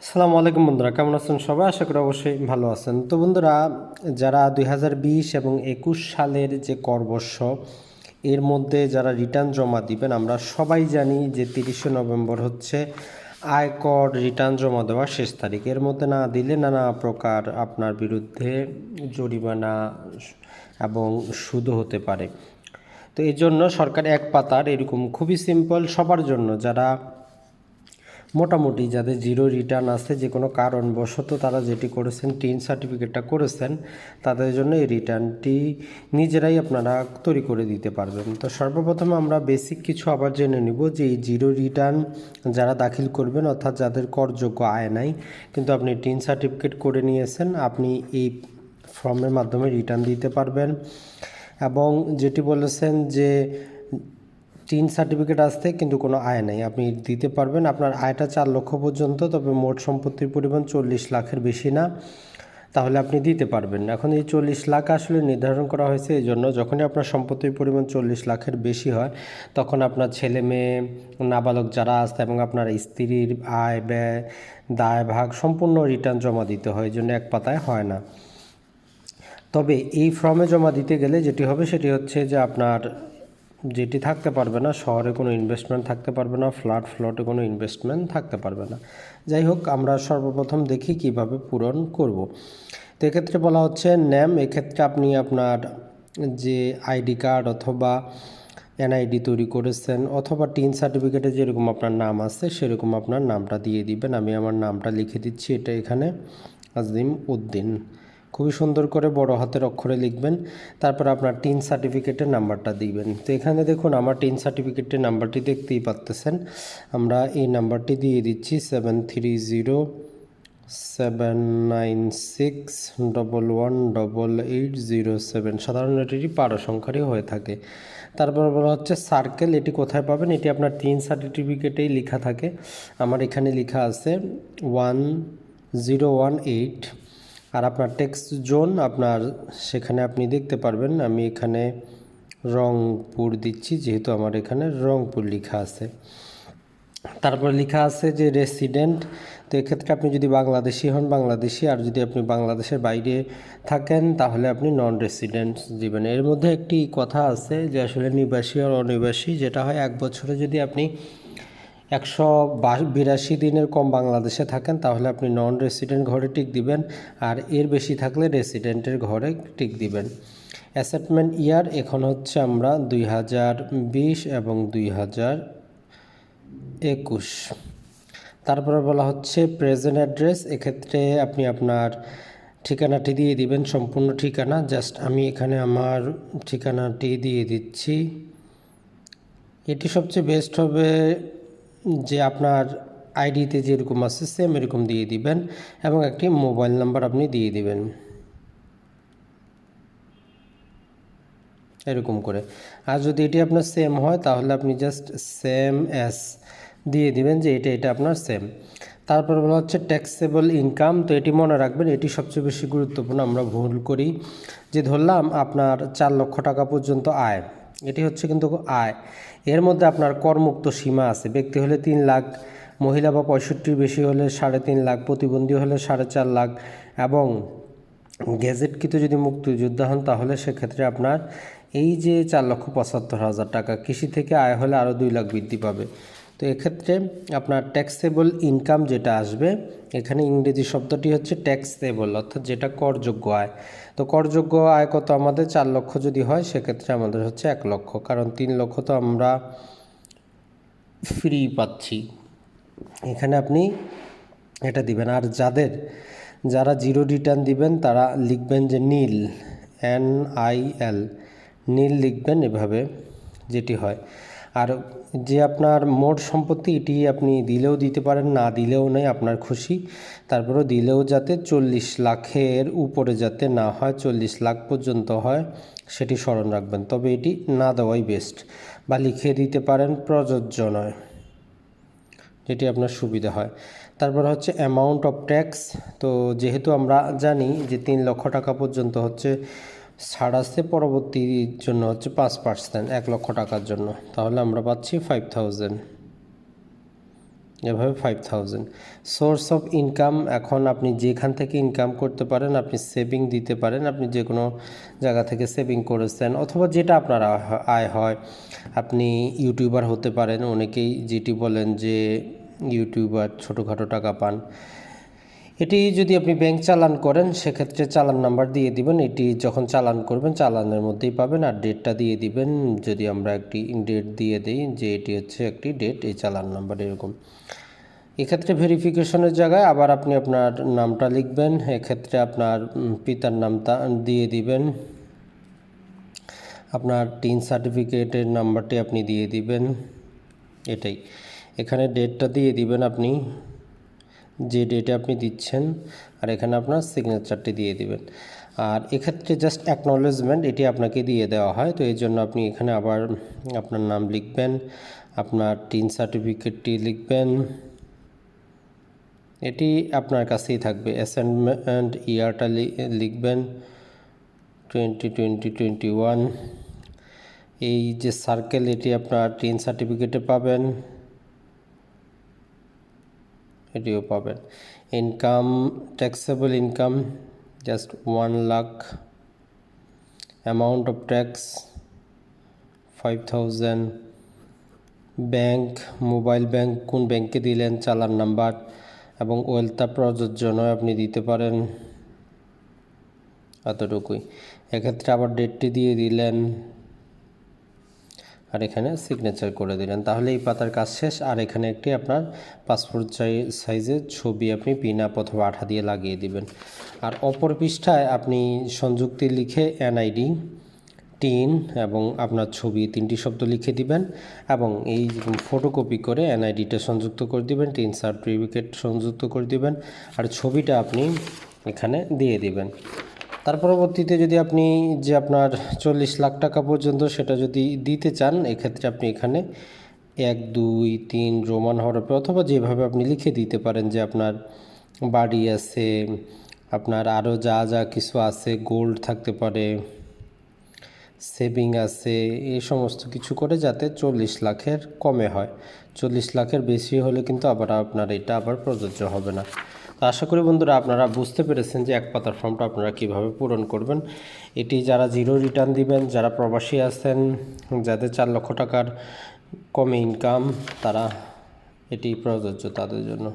আসসালামু আলাইকুম বন্ধুরা, কেমন আছেন সবাই? আশা করি অবশ্যই ভালো আছেন। তো বন্ধুরা, যারা 2020 এবং 21 সালের যে করবর্ষ এর মধ্যে যারা রিটার্ন জমা দিবেন, আমরা সবাই জানি যে 30শে নভেম্বর হচ্ছে আয়কর রিটার্ন জমা দেওয়ার শেষ তারিখ। এর মধ্যে না দিলে নানা প্রকার আপনার বিরুদ্ধে জরিমানা এবং সুদও হতে পারে। তো এই জন্য সরকার এক পাতার এরকম খুবই সিম্পল সবার জন্য, যারা মোটামুটি যাদের জিরো রিটার্ন আছে, যে কোনো কারণবশত তারা যেটি করেছেন টিন সার্টিফিকেটটা করেছেন, তাদের জন্য এই রিটার্নটি নিজেরাই আপনারা তৈরি করে দিতে পারবেন। তো সর্বপ্রথম আমরা বেসিক কিছু আবার জেনে নিব যে এই জিরো রিটার্ন যারা দাখিল করবেন, অর্থাৎ যাদের করযোগ্য আয় নাই কিন্তু আপনি টিন সার্টিফিকেট করে নিয়েছেন, আপনি এই ফর্মের মাধ্যমে রিটার্ন দিতে পারবেন। এবং যেটি বলেছেন যে টিন সার্টিফিকেট আসতে কিন্তু কোনো আয় নেই, আপনি দিতে পারবেন। আপনার আয়টা 4 লক্ষ পর্যন্ত, তবে মোট সম্পত্তির পরিমাণ 40 লাখের বেশি না, তাহলে আপনি দিতে পারবেন। এখন এই 40 লাখ আসলে নির্ধারণ করা হয়েছে এই জন্য, যখনই আপনার সম্পত্তির পরিমাণ 40 লাখের বেশি হয়, তখন আপনার ছেলে মেয়ে, নাবালক যারা আছে এবং আপনার স্ত্রীর আয় ব্যয় দায় ভাগ সম্পূর্ণ রিটার্ন জমা দিতে হয়, এই জন্য এক পাতায় হয় না। তবে এই ফর্মে জমা দিতে গেলে যেটি হবে সেটি হচ্ছে যে আপনার যেটি থাকতে পারবে না, শহরে কোনো ইনভেস্টমেন্ট থাকতে পারবে না, ফ্লটে কোনো ইনভেস্টমেন্ট থাকতে পারবে না। যাই হোক, আমরা সর্বপ্রথম দেখি কিভাবে পূরণ করব। তো এক্ষেত্রে বলা হচ্ছে নেম। এক্ষেত্রে আপনি আপনার যে আইডি কার্ড অথবা এনআইডি তৈরি করেছেন অথবা টিন সার্টিফিকেটে যেরকম আপনার নাম আছে সেরকম আপনার নামটা দিয়ে দিবেন। আমি আমার নামটা লিখে দিচ্ছি, এটা এখানে আজিম উদ্দিন। খুবই সুন্দর করে বড় হাতের অক্ষরে লিখবেন। তারপর আপনার টিন সার্টিফিকেটের নাম্বারটা দিবেন। তো এখানে দেখুন আমার টিন সার্টিফিকেটের নাম্বারটি দেখতেই পাচ্ছেন, আমরা এই নাম্বারটি দিয়ে দিচ্ছি 730796118807। সাধারণ এটি 12 সংখ্যারই হয়ে থাকে। তারপর বলা হচ্ছে সার্কেল, এটি কোথায় পাবেন? এটি আপনার টিন সার্টিফিকেটেই লেখা থাকে। আমার এখানে লেখা আছে 1018। আর আপনার টেক্সট জোন আপনার সেখানে আপনি দেখতে পারবেন, আমি এখানে রংপুর দিচ্ছি যেহেতু আমার এখানে রংপুর লেখা আছে। তারপর লেখা আছে যে রেসিডেন্ট। তো এক্ষেত্রে আপনি যদি বাংলাদেশি হন বাংলাদেশি, আর যদি আপনি বাংলাদেশের বাইরে থাকেন তাহলে আপনি নন রেসিডেন্ট দিবেন। এর মধ্যে একটি কথা আছে যে আসলে নিবাসী আর অনিবাসী যেটা হয়, 1 বছরে যদি আপনি 182 দিনের কম বাংলাদেশে থাকেন তাহলে আপনি নন রেসিডেন্ট ঘরে টিক দিবেন, আর এর বেশি থাকলে রেসিডেন্টের ঘরে টিক দিবেন। অ্যাসেটমেন্ট ইয়ার এখন হচ্ছে আমরা 2020 এবং 2021। তারপরে বলা হচ্ছে প্রেজেন্ট অ্যাড্রেস। এক্ষেত্রে আপনি আপনার ঠিকানাটি দিয়ে দিবেন, সম্পূর্ণ ঠিকানা। জাস্ট আমি এখানে আমার ঠিকানাটি দিয়ে দিচ্ছি। এটি সবচেয়ে বেস্ট হবে যে আপনার আইডিতে যেরকম আছে সেম এরকম দিয়ে দিবেন এবং একটি মোবাইল নাম্বার আপনি দিয়ে দিবেন এরকম করে। আর যদি এটি আপনার সেম হয় তাহলে আপনি জাস্ট সেম অ্যাস দিয়ে দিবেন যে এটা আপনার সেম। তারপর বলা হচ্ছে ট্যাক্সেবল ইনকাম। তো এটি মনে রাখবেন, এটি সবচেয়ে বেশি গুরুত্বপূর্ণ। আমরা ভুল করি যে ধরলাম আপনার 4 লক্ষ টাকা পর্যন্ত আয়, এটি হচ্ছে কিন্তু আয়। এর মধ্যে আপনার করমুক্ত সীমা আছে। ব্যক্তি হলে 3 লাখ, মহিলা বা 65 বেশি হলে 3.5 লাখ, প্রতিবন্ধী হলে 4.5 লাখ, এবং গেজেটকৃত যদি মুক্তিযোদ্ধা হন তাহলে সেক্ষেত্রে আপনার এই যে 4,75,000 টাকা। কৃষি থেকে আয় হলে আরও 2 লাখ বৃদ্ধি পাবে। তো এক্ষেত্রে আপনার ট্যাক্সেবল ইনকাম যেটা আসবে, এখানে ইংরেজি শব্দটি হচ্ছে ট্যাক্সেবল, অর্থাৎ যেটা করযোগ্য আয়। তো করযোগ্য আয় কত আমাদের? 4 লক্ষ যদি হয় সেক্ষেত্রে আমাদের হচ্ছে 1 লক্ষ, কারণ 3 লক্ষ তো আমরা ফ্রি পাচ্ছি। এখানে আপনি এটা দিবেন। আর যারা জিরো রিটার্ন দিবেন তারা লিখবেন যে নীল, NIL, নীল লিখবেন এভাবে, যেটি হয়। আর যে আপনার মোট সম্পত্তি এটি আপনি দিলেও দিতে পারেন, না দিলেও নেই, আপনার খুশি। তারপরেও দিলেও যাতে 40 লাখের উপরে যাতে না হয়, 40 লাখ পর্যন্ত হয় সেটি স্মরণ রাখবেন। তবে এটি না দেওয়াই বেস্ট, বা লিখে দিতে পারেন, প্রযোজ্য নয়, যেটি আপনার সুবিধা হয়। তারপর হচ্ছে অ্যামাউন্ট অফ ট্যাক্স। তো যেহেতু আমরা জানি যে 3 লক্ষ টাকা পর্যন্ত হচ্ছে ছাড় আছে, পরবর্তীর জন্য হচ্ছে 5%, 1 লক্ষ টাকার জন্য, তাহলে আমরা পাচ্ছি 5000। এভাবে 5000। সোর্স অফ ইনকাম, এখন আপনি যেখান থেকে ইনকাম করতে পারেন, আপনি সেভিং দিতে পারেন, আপনি যে কোনো জায়গা থেকে সেভিং করেছেন অথবা যেটা আপনার আয় হয়। আপনি ইউটিউবার হতে পারেন, অনেকেই যেটি বলেন যে ইউটিউবার ছোটোখাটো টাকা পান। এটি যদি আপনি ব্যাংক চালান করেন সেক্ষেত্রে চালান নাম্বার দিয়ে দিবেন, এটি যখন চালান করবেন চালানের মধ্যেই পাবেন, আর ডেটটা দিয়ে দিবেন। যদি আমরা একটি ডেট দিয়ে দিই যে এটি হচ্ছে একটি ডেট, এই চালান নাম্বার এরকম। এক্ষেত্রে ভেরিফিকেশনের জায়গায় আবার আপনি আপনার নামটা লিখবেন, এক্ষেত্রে আপনার পিতার নামটা দিয়ে দিবেন, আপনার টিন সার্টিফিকেটের নাম্বারটি আপনি দিয়ে দিবেন, এটাই। এখানে ডেটটা দিয়ে দিবেন আপনি যে ডেটে আপনি দিচ্ছেন, আর এখানে আপনার সিগনেচারটি দিয়ে দিবেন। আর এক্ষেত্রে জাস্ট অ্যাকনলেজমেন্ট এটি আপনাকে দিয়ে দেওয়া হয়, তো এই জন্য আপনি এখানে আবার আপনার নাম লিখবেন, আপনার টিন সার্টিফিকেটটি লিখবেন, এটি আপনার কাছেই থাকবে। অ্যাসাইনমেন্ট ইয়ারটা লিখবেন 2020-21। এই যে সার্কেল এটি আপনার টিন সার্টিফিকেটে পাবেন, এটিও পাবেন। Income, taxable income just 1 lakh, amount of tax 5000, bank, mobile bank কোন ব্যাংকে দিলেন, চালান নাম্বার, এবং ওয়েলথা প্রযোজ্য নয় আপনি দিতে পারেন, এতটুকুই। এক্ষেত্রে আবার ডেটটি দিয়ে দিলেন আর এখানে সিগনেচার করে দিলেন, তাহলে এই পাতার কাজ শেষ। আর এখানে একটি আপনার পাসপোর্ট সাইজের ছবি আপনি পিন আপ অথবা আঠা দিয়ে লাগিয়ে দিবেন। আর অপর পৃষ্ঠায় আপনি সংযুক্তি লিখে এনআইডি, টিন এবং আপনার ছবি 3টি শব্দ লিখে দিবেন এবং এই ফটোকপি করে এনআইডিটা সংযুক্ত করে দিবেন, টিন সার্টিফিকেট সংযুক্ত করে দিবেন, আর ছবিটা আপনি এখানে দিয়ে দিবেন। তার পরবর্তীতে যদি আপনি যে আপনার 40 লাখ টাকা পর্যন্ত সেটা যদি দিতে চান, এক্ষেত্রে আপনি এখানে 1 2 3 রোমান হরফে অথবা যেভাবে আপনি লিখে দিতে পারেন যে আপনার বাড়ি আছে, আপনার আরও যা যা কিছু আছে, গোল্ড থাকতে পারে, সেভিং আছে, এই সমস্ত কিছু করে যাতে 40 লাখের কমে হয়। 40 লাখের বেশি হলে কিন্তু আবার আপনার এটা আবার প্রযোজ্য হবে না। তো আশা করি বন্ধুরা আপনারা বুঝতে পেরেছেন যে এক পাতার ফর্মটা আপনারা কিভাবে পূরণ করবেন। এটি যারা জিরো রিটার্ন দিবেন, যারা প্রবাসী আছেন, যাদের 4 লক্ষ টাকার কমে ইনকাম, তারা এটি প্রযোজ্য তাদের জন্য।